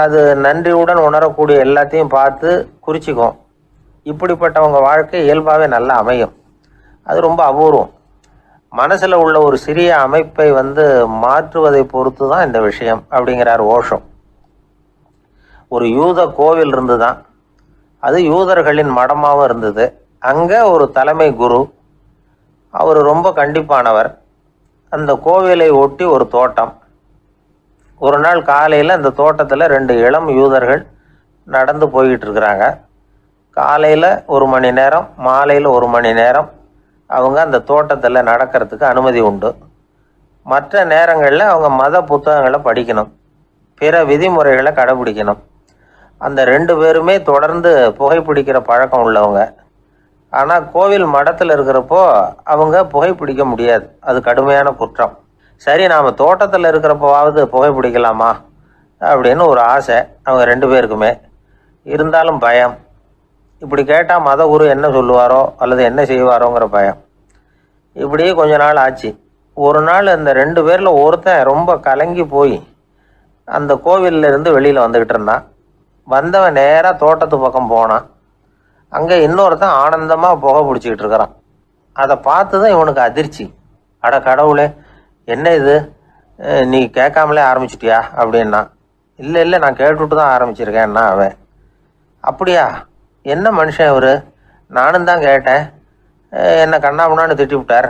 அது நன்றியுடன் உணரக்கூடிய எல்லாத்தையும் பார்த்து குறிச்சிக்கும். இப்படிப்பட்டவங்க வாழ்க்கை இயல்பாகவே நல்லா அமையும். அது ரொம்ப அபூர்வம். மனசில் உள்ள ஒரு சிறிய அமைப்பை மாற்றுவதை பொறுத்து தான் இந்த விஷயம் அப்படிங்கிறார் ஓஷோ. ஒரு யூத கோவில் இருந்து தான், அது யூதர்களின் மடமாகவும் இருந்தது. அங்கே ஒரு தலைமை குரு, அவர் ரொம்ப கண்டிப்பானவர். அந்த கோவிலை ஒட்டி ஒரு தோட்டம். ஒரு நாள் காலையில் அந்த தோட்டத்தில் 2 இளம் யூதர்கள் நடந்து போய்கிட்டு இருக்கிறாங்க. காலையில் 1 மணி நேரம், மாலையில் 1 மணி நேரம் அவங்க அந்த தோட்டத்தில் நடக்கிறதுக்கு அனுமதி உண்டு. மற்ற நேரங்களில் அவங்க மத புத்தகங்களை படிக்கணும், பிற விதிமுறைகளை கடைபிடிக்கணும். அந்த 2 பேருமே தொடர்ந்து புகைப்பிடிக்கிற பழக்கம் உள்ளவங்க. ஆனால் கோவில் மடத்தில் இருக்கிறப்போ அவங்க புகைப்பிடிக்க முடியாது, அது கடுமையான குற்றம். சரி, நாம் தோட்டத்தில் இருக்கிறப்போவாவது புகைப்பிடிக்கலாமா அப்படின்னு ஒரு ஆசை அவங்க 2 பேருக்குமே. இருந்தாலும் பயம். இப்படி கேட்டால் மதகுரு என்ன சொல்லுவாரோ அல்லது என்ன செய்வாரோங்கிற பயம். இப்படியே கொஞ்ச நாள் ஆச்சு. ஒரு நாள் அந்த 2 பேரில் ஒருத்தன் ரொம்ப கலங்கி போய் அந்த கோவிலில் இருந்து வெளியில் வந்துக்கிட்டு இருந்தான். வந்தவன் நேராக தோட்டத்து பக்கம் போனான். அங்கே இன்னொருத்தன் ஆனந்தமாக புகை பிடிச்சிக்கிட்டு இருக்கிறான். அதை பார்த்து தான் இவனுக்கு அதிர்ச்சி. அட கடவுளே, என்ன இது, நீ கேட்காமலே ஆரம்பிச்சிட்டியா அப்படின்னா. இல்லை, நான் கேட்டுவிட்டு தான் ஆரம்பிச்சிருக்கேன்னா அவன். அப்படியா, என்ன மனுஷன் இவர், நானும் தான் கேட்டேன், என்னை கண்ணாமுன்னான்னு திட்டி விட்டார்.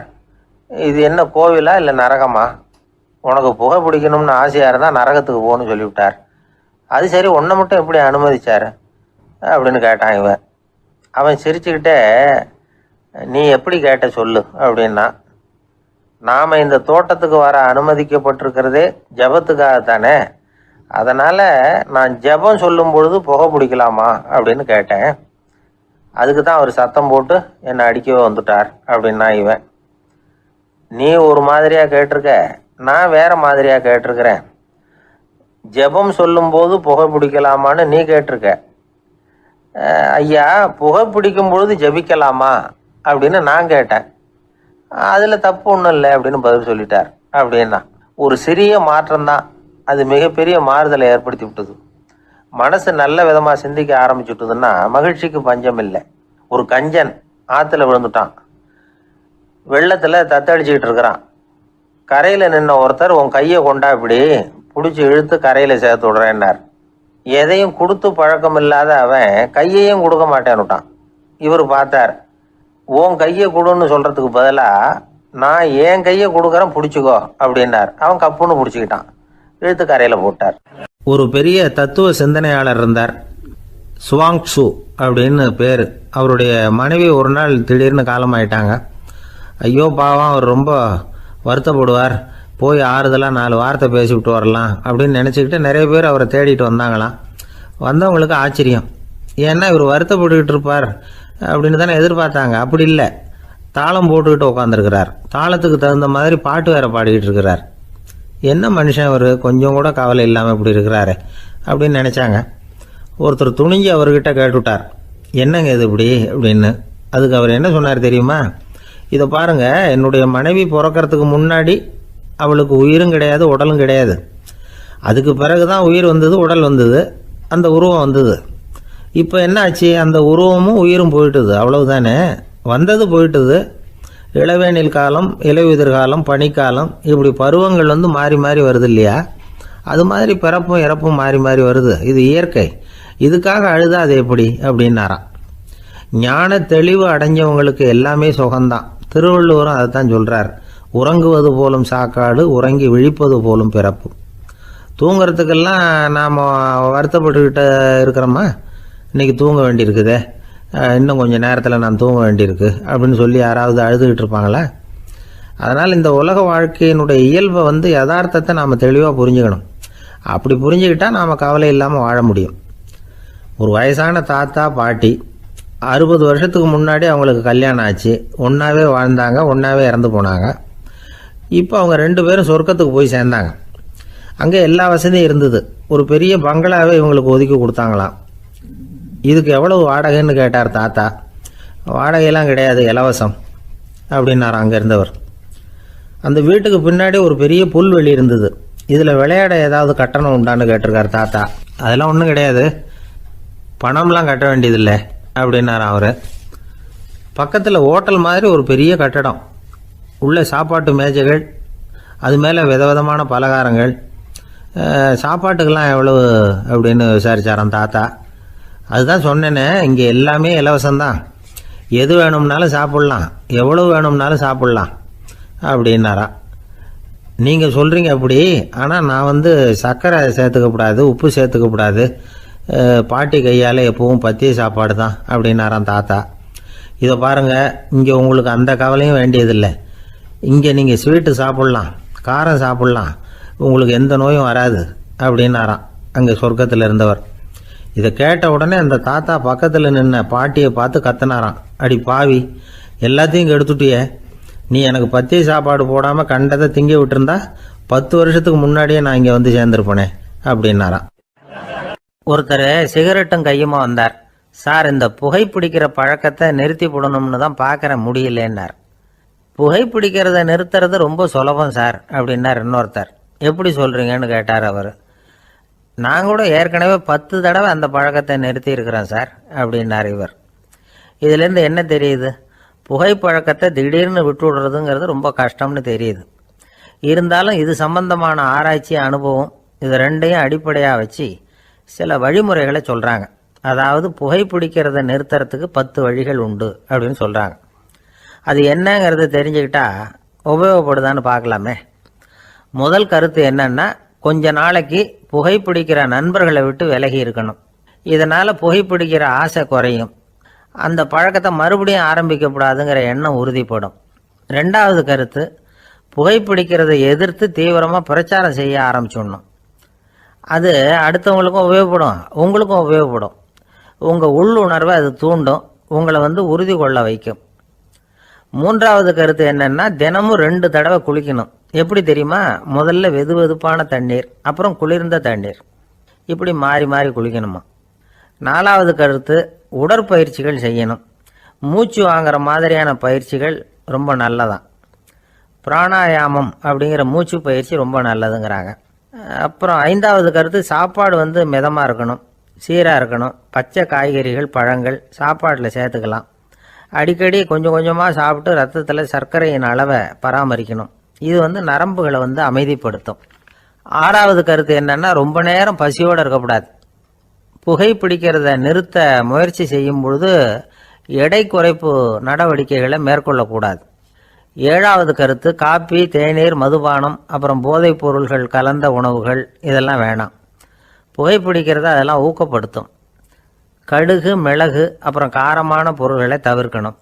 இது என்ன கோவிலா இல்லை நரகமா? உனக்கு புகை பிடிக்கணும்னு ஆசையாக இருந்தால் நரகத்துக்கு போகணும்னு சொல்லிவிட்டார். அது சரி, உன்னை மட்டும் எப்படி அனுமதிச்சார் அப்படின்னு கேட்டான் இவன். அவன் சிரிச்சுக்கிட்டே, நீ எப்படி கேட்ட சொல்லு அப்படின்னா. நாம் இந்த தோட்டத்துக்கு வர அனுமதிக்கப்பட்டிருக்கிறதே ஜபத்துக்காகத்தானே. அதனால் நான் ஜபம் சொல்லும் பொழுது புகை பிடிக்கலாமா அப்படின்னு கேட்டேன். அதுக்கு தான் அவர் சத்தம் போட்டு என்னை அடிக்கவே வந்துட்டார் அப்படின்னா இவன். நீ ஒரு மாதிரியாக கேட்டிருக்க, நான் வேற மாதிரியாக கேட்டிருக்கிறேன். ஜெபம் சொல்லும்போது புகை பிடிக்கலாமான்னு நீ கேட்டிருக்க. ஐயா, புகை பிடிக்கும் பொழுது ஜபிக்கலாமா அப்படின்னு நான் கேட்டேன். அதில் தப்பு ஒன்றும் இல்லை அப்படின்னு பதில் சொல்லிட்டார் அப்படின்னா. ஒரு சிறிய மாற்றம்தான் அது மிகப்பெரிய மாறுதலை ஏற்படுத்தி விட்டது. மனசு நல்ல விதமாக சிந்திக்க ஆரம்பிச்சுட்டுதுன்னா மகிழ்ச்சிக்கு பஞ்சம் இல்லை. ஒரு கஞ்சன் ஆற்றுல விழுந்துட்டான், வெள்ளத்தில் தத்தடிச்சுக்கிட்டு இருக்கிறான். கரையில் நின்ன ஒருத்தர் உன் கையை கொண்டா இப்படி பிடிச்சி இழுத்து கரையில் சேர்த்து விடுறேன்னார். எதையும் கொடுத்து பழக்கம் இல்லாத அவன் கையையும் கொடுக்க மாட்டேன்னுட்டான். இவர் பார்த்தார், உன் கையை கொடுன்னு சொல்கிறதுக்கு பதிலாக நான் என் கையை கொடுக்குறேன் பிடிச்சிக்கோ அப்படின்னார். அவன் கப்புன்னு பிடிச்சிக்கிட்டான், இழுத்து கரையில் போட்டார். ஒரு பெரிய தத்துவ சிந்தனையாளர் இருந்தார், சுவாங்ஷு அப்படின்னு பேர். அவருடைய மனைவி ஒரு நாள் திடீர்னு காலமாயிட்டாங்க. ஐயோ பாவம், அவர் ரொம்ப வருத்தப்படுவார், போய் ஆறுதலாக 4 வார்த்தை பேசிவிட்டு வரலாம் அப்படின்னு நினச்சிக்கிட்டு நிறைய பேர் அவரை தேடிட்டு வந்தாங்களாம். வந்தவங்களுக்கு ஆச்சரியம், ஏன்னா இவர் வருத்தப்பட்டுக்கிட்டு இருப்பார் அப்படின்னு தானே எதிர்பார்த்தாங்க. அப்படி இல்லை, தாளம் போட்டுக்கிட்டு உட்காந்துருக்கிறார். தாளத்துக்கு தகுந்த மாதிரி பாட்டு வேற பாடிக்கிட்டு இருக்கிறார். என்ன மனுஷன் அவர், கொஞ்சம் கூட கவலை இல்லாமல் இப்படி இருக்கிறாரு அப்படின்னு நினச்சாங்க. ஒருத்தர் துணிஞ்சு அவர்கிட்ட கேட்டுவிட்டார், என்னங்க இது இப்படி அப்படின்னு. அதுக்கு அவர் என்ன சொன்னார் தெரியுமா? இதை பாருங்க, என்னுடைய மனைவி பிறக்கிறதுக்கு முன்னாடி அவளுக்கு உயிரும் கிடையாது, உடலும் கிடையாது. அதுக்கு பிறகு தான் உயிர் வந்தது, உடல் வந்தது, அந்த உருவம் வந்தது. இப்போ என்ன ஆச்சு? அந்த உருவமும் உயிரும் போயிட்டுது, அவ்வளவுதானே. வந்தது போயிட்டுது. இளவேனில் காலம், இலையுதிர் காலம், பனிக்காலம், இப்படி பருவங்கள் மாறி மாறி வருது இல்லையா? அது மாதிரி பிறப்பும் இறப்பும் மாறி மாறி வருது. இது இயற்கை. இதுக்காக அழுதா அது எப்படி அப்படின்னாராம். ஞான தெளிவு அடைஞ்சவங்களுக்கு எல்லாமே சுகம்தான். திருவள்ளுவரும் அதை தான் சொல்கிறார், உறங்குவது போலும் சாக்காடு, உறங்கி விழிப்பது போலும் பிறப்பு. தூங்கிறதுக்கெல்லாம் நாம் வருத்தப்பட்டுக்கிட்ட இருக்கிறோமா? இன்றைக்கி தூங்க வேண்டியிருக்குதே, இன்னும் கொஞ்சம் நேரத்தில் நான் தூங்க வேண்டியிருக்கு அப்படின்னு சொல்லி யாராவது அழுதுகிட்டு இருப்பாங்களா? அதனால் இந்த உலக வாழ்க்கையினுடைய இயல்பை யதார்த்தத்தை நாம் தெளிவாக புரிஞ்சுக்கணும். அப்படி புரிஞ்சுக்கிட்டால் நாம் கவலை இல்லாமல் வாழ முடியும். ஒரு வயசான தாத்தா பாட்டி 60 வருஷத்துக்கு முன்னாடி அவங்களுக்கு கல்யாணம் ஆச்சு, ஒன்றாவே வாழ்ந்தாங்க, ஒன்றாவே இறந்து போனாங்க. இப்போ அவங்க 2 பேரும் சொர்க்கத்துக்கு போய் சேர்ந்தாங்க. அங்கே எல்லா வசதியும் இருந்தது. ஒரு பெரிய பங்களாவே இவங்களுக்கு ஒதுக்கி கொடுத்தாங்களாம். இதுக்கு எவ்வளவு வாடகைன்னு கேட்டார் தாத்தா. வாடகையெல்லாம் கிடையாது, இலவசம் அப்படின்னார் அங்கே இருந்தவர். அந்த வீட்டுக்கு பின்னாடி ஒரு பெரிய புல்வெளி இருந்தது. இதில் விளையாட ஏதாவது கட்டணம் உண்டான்னு கேட்டிருக்கார் தாத்தா. அதெல்லாம் ஒன்றும் கிடையாது, பணம்லாம் கட்ட வேண்டியதில்லை அப்படின்னார் அவர். பக்கத்தில் ஹோட்டல் மாதிரி ஒரு பெரிய கட்டடம், உள்ள சாப்பாட்டு மேஜைகள், அது மேலே விதவிதமான பலகாரங்கள். சாப்பாட்டுக்கெல்லாம் எவ்வளவு அப்படின்னு விசாரிச்சாராம் தாத்தா. அதுதான் சொன்னேனே, இங்கே எல்லாமே இலவசம்தான், எது வேணும்னாலும் சாப்பிட்லாம், எவ்வளவு வேணும்னாலும் சாப்பிட்லாம் அப்படின்னாரா. நீங்கள் சொல்கிறீங்க அப்படி, ஆனால் நான் சர்க்கரை சேர்த்துக்கக்கூடாது, உப்பு சேர்த்துக்கக்கூடாது, பாட்டி கையால் எப்பவும் பத்திய சாப்பாடு தான் அப்படின்னாராம் தாத்தா. இதை பாருங்கள், இங்கே உங்களுக்கு அந்த கவலையும் வேண்டியதில்லை. இங்கே நீங்கள் ஸ்வீட்டு சாப்பிட்லாம், காரம் சாப்பிட்லாம், உங்களுக்கு எந்த நோயும் வராது அப்படின்னாராம் அங்கே சொர்க்கத்தில் இருந்தவர். இதை கேட்ட உடனே அந்த தாத்தா பக்கத்தில் நின்ன பாட்டியை பார்த்து கத்தினாராம், அடி பாவி, எல்லாத்தையும் கெடுத்துட்டியே, நீ எனக்கு பத்திய சாப்பாடு போடாமல் கண்டதை திங்க விட்டுருந்தா 10 வருஷத்துக்கு முன்னாடியே நான் இங்கே சேர்ந்துருப்பேனே அப்படின்னாராம். ஒருத்தர் சிகரெட்டும் கையுமா வந்தார். சார், இந்த புகைப்பிடிக்கிற பழக்கத்தை நிறுத்தி போடணும்னு தான் பார்க்குற, முடியலன்னார். புகைப்பிடிக்கிறத நிறுத்துறது ரொம்ப சுலபம் சார் அப்படின்னார் இன்னொருத்தர். எப்படி சொல்கிறீங்கன்னு கேட்டார் அவர். நான் கூட ஏற்கனவே 10 தடவை அந்த பழக்கத்தை நிறுத்தி இருக்கிறேன் சார் அப்படின்னார் இவர். இதுலேருந்து என்ன தெரியுது? புகைப்பழக்கத்தை திடீர்னு விட்டு விடுறதுங்கிறது ரொம்ப கஷ்டம்னு தெரியுது. இருந்தாலும் இது சம்பந்தமான ஆராய்ச்சி, அனுபவம், இது ரெண்டையும் அடிப்படையாக வச்சு சில வழிமுறைகளை சொல்கிறாங்க. அதாவது புகைப்பிடிக்கிறத நிறுத்துறதுக்கு 10 வழிகள் உண்டு அப்படின்னு சொல்கிறாங்க. அது என்னங்கிறது தெரிஞ்சுக்கிட்டா உபயோகப்படுதான்னு பார்க்கலாமே. முதல் கருத்து என்னன்னா, கொஞ்ச நாளைக்கு புகைப்பிடிக்கிற நண்பர்களை விட்டு விலகி இருக்கணும். இதனால் புகைப்பிடிக்கிற ஆசை குறையும், அந்த பழக்கத்தை மறுபடியும் ஆரம்பிக்கப்படாதுங்கிற எண்ணம் உறுதிப்படும். 2வது கருத்து, புகைப்பிடிக்கிறதை எதிர்த்து தீவிரமாக பிரச்சாரம் செய்ய ஆரம்பிச்சிடணும். அது அடுத்தவங்களுக்கும் உபயோகப்படும், உங்களுக்கும் உபயோகப்படும். உங்கள் உள்ளுணர்வை அது தூண்டும், உங்களை உறுதி கொள்ள வைக்கும். மூன்றாவது கருத்து என்னன்னா, தினமும் 2 தடவை குளிக்கணும். எப்படி தெரியுமா? முதல்ல வெது வெதுப்பான தண்ணீர், அப்புறம் குளிர்ந்த தண்ணீர், இப்படி மாறி மாறி குளிக்கணுமா. 4வது கருத்து, உடற்பயிற்சிகள் செய்யணும். மூச்சு வாங்குற மாதிரியான பயிற்சிகள் ரொம்ப நல்லதான். பிராணாயாமம் அப்படிங்கிற மூச்சு பயிற்சி ரொம்ப நல்லதுங்கிறாங்க. அப்புறம் 5வது கருத்து, சாப்பாடு மிதமாக இருக்கணும், சீராக இருக்கணும். பச்சை காய்கறிகள், பழங்கள் சாப்பாட்டில் சேர்த்துக்கலாம். அடிக்கடி கொஞ்சம் கொஞ்சமாக சாப்பிட்டு ரத்தத்தில் சர்க்கரையின் அளவை பராமரிக்கணும். இது நரம்புகளை அமைதிப்படுத்தும். 6வது கருத்து என்னன்னா, ரொம்ப நேரம் பசியோடு இருக்கக்கூடாது. புகைப்பிடிக்கிறத நிறுத்த முயற்சி செய்யும் பொழுது எடை குறைப்பு நடவடிக்கைகளை மேற்கொள்ளக்கூடாது. 7வது கருத்து, காப்பி, தேநீர், மதுபானம், அப்புறம் போதைப் பொருள்கள் கலந்த உணவுகள் இதெல்லாம் வேணாம். புகைப்பிடிக்கிறத அதெல்லாம் ஊக்கப்படுத்தும். கடுகு, மிளகு, அப்புறம் காரமான பொருள்களை தவிர்க்கணும்.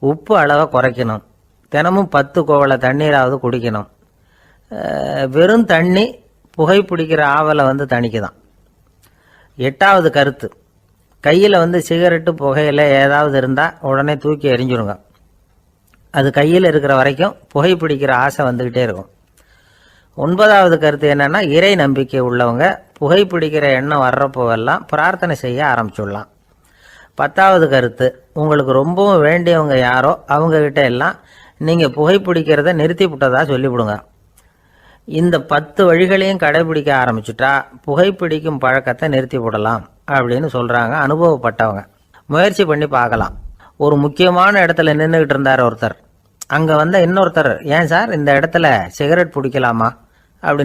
உப்பு அளவை குறைக்கணும். தினமும் 10 குவளை தண்ணீராவது குடிக்கணும். வெறும் தண்ணி புகைப்பிடிக்கிற ஆவலை தணிக்குதான். 8வது கருத்து, கையில் சிகரெட்டு, புகையில ஏதாவது இருந்தால் உடனே தூக்கி எறிஞ்சிருங்க. அது கையில் இருக்கிற வரைக்கும் புகைப்பிடிக்கிற ஆசை வந்துக்கிட்டே இருக்கும். 9வது கருத்து என்னன்னா, இறை நம்பிக்கை உள்ளவங்க புகைப்பிடிக்கிற எண்ணம் வர்றப்போவெல்லாம் பிரார்த்தனை செய்ய ஆரம்பிச்சுடலாம். 10வது கருத்து, உங்களுக்கு ரொம்பவும் வேண்டியவங்க யாரோ அவங்கக்கிட்ட எல்லாம் நீங்கள் புகைப்பிடிக்கிறத நிறுத்தி விட்டதா சொல்லிவிடுங்க. இந்த 10 வழிகளையும் கடைபிடிக்க ஆரம்பிச்சுட்டா புகைப்பிடிக்கும் பழக்கத்தை நிறுத்தி விடலாம் அப்படின்னு சொல்கிறாங்க அனுபவப்பட்டவங்க. முயற்சி பண்ணி பார்க்கலாம். ஒரு முக்கியமான இடத்துல நின்றுக்கிட்டு இருந்தார் ஒருத்தர். அங்கே இன்னொருத்தர், ஏன் சார் இந்த இடத்துல சிகரெட் பிடிக்கலாமா அப்படின்னு